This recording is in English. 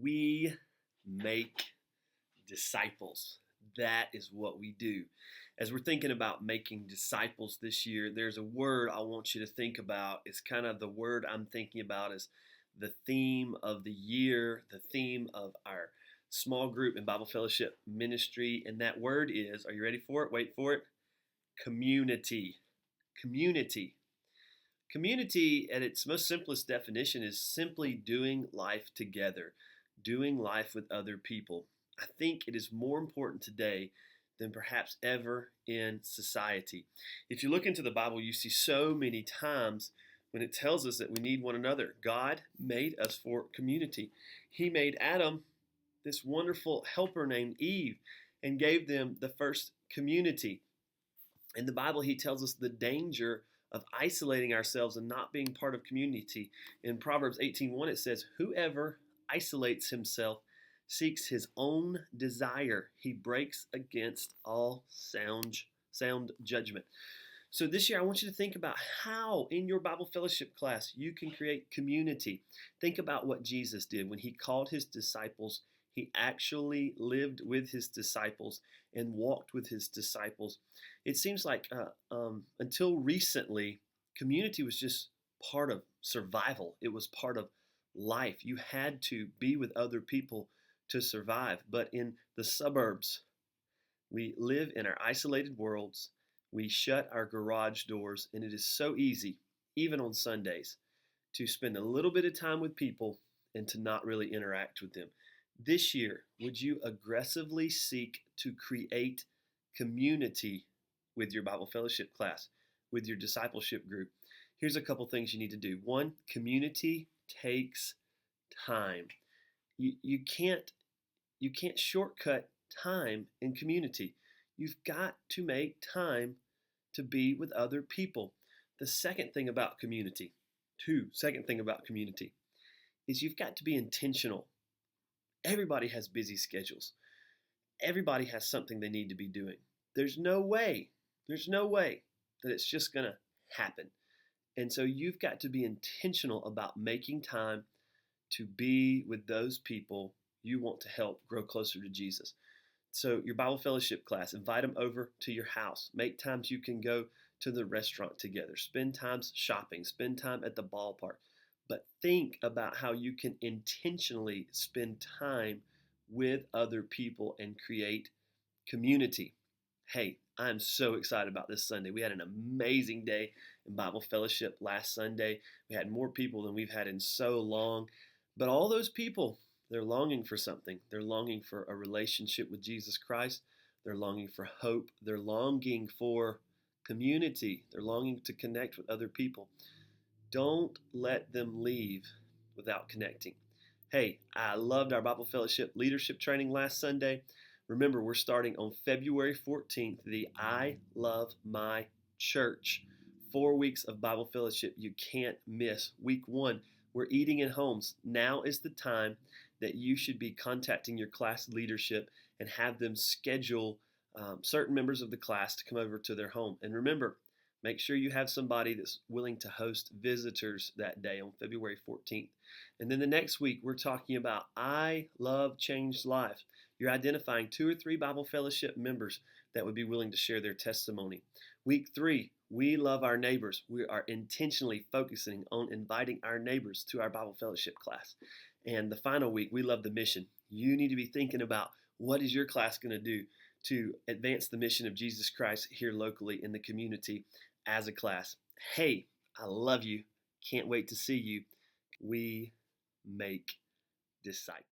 We make disciples. That is what we do. As we're thinking about making disciples this year, there's a word I want you to think about. It's kind of the word I'm thinking about as the theme of the year, the theme of our small group and Bible fellowship ministry. And that word is, are you ready for it? Wait for it. Community. Community. Community, at its most simplest definition, is simply doing life together, doing life with other people. I think it is more important today than perhaps ever in society. If you look into the Bible, you see so many times when it tells us that we need one another. God made us for community. He made Adam this wonderful helper named Eve and gave them the first community. In the Bible, he tells us the danger of isolating ourselves and not being part of community. In Proverbs 18:1, it says, "Whoever isolates himself seeks his own desire. He breaks against all sound judgment." So this year, I want you to think about how in your Bible fellowship class you can create community. Think about what Jesus did when he called his disciples. He actually lived with his disciples and walked with his disciples. It seems like until recently, community was just part of survival. It was part of life. You had to be with other people to survive. But in the suburbs, we live in our isolated worlds. We shut our garage doors, and it is so easy, even on Sundays, to spend a little bit of time with people and to not really interact with them. This year, would you aggressively seek to create community with your Bible fellowship class, with your discipleship group? Here's a couple things you need to do. One, community takes time. You can't shortcut time in community. You've got to make time to be with other people. The second thing about community, is you've got to be intentional. Everybody has busy schedules. Everybody has something they need to be doing. There's no way that it's just going to happen. And so you've got to be intentional about making time to be with those people you want to help grow closer to Jesus. So your Bible fellowship class, invite them over to your house. Make times you can go to the restaurant together. Spend times shopping. Spend time at the ballpark. But think about how you can intentionally spend time with other people and create community. Hey, I'm so excited about this Sunday. We had an amazing day in Bible fellowship last Sunday. We had more people than we've had in so long. But all those people, they're longing for something. They're longing for a relationship with Jesus Christ. They're longing for hope. They're longing for community. They're longing to connect with other people. Don't let them leave without connecting. Hey, I loved our Bible Fellowship leadership training last Sunday. Remember, we're starting on February 14th, the I Love My Church. 4 weeks of Bible Fellowship you can't miss. Week 1, we're eating in homes. Now is the time that you should be contacting your class leadership and have them schedule certain members of the class to come over to their home. And remember, make sure you have somebody that's willing to host visitors that day on February 14th. And then the next week, we're talking about I Love Changed Lives. You're identifying 2 or 3 Bible Fellowship members that would be willing to share their testimony. Week 3, we love our neighbors. We are intentionally focusing on inviting our neighbors to our Bible Fellowship class. And the final week, we love the mission. You need to be thinking about what is your class going to do to advance the mission of Jesus Christ here locally in the community as a class. Hey, I love you. Can't wait to see you. We make disciples.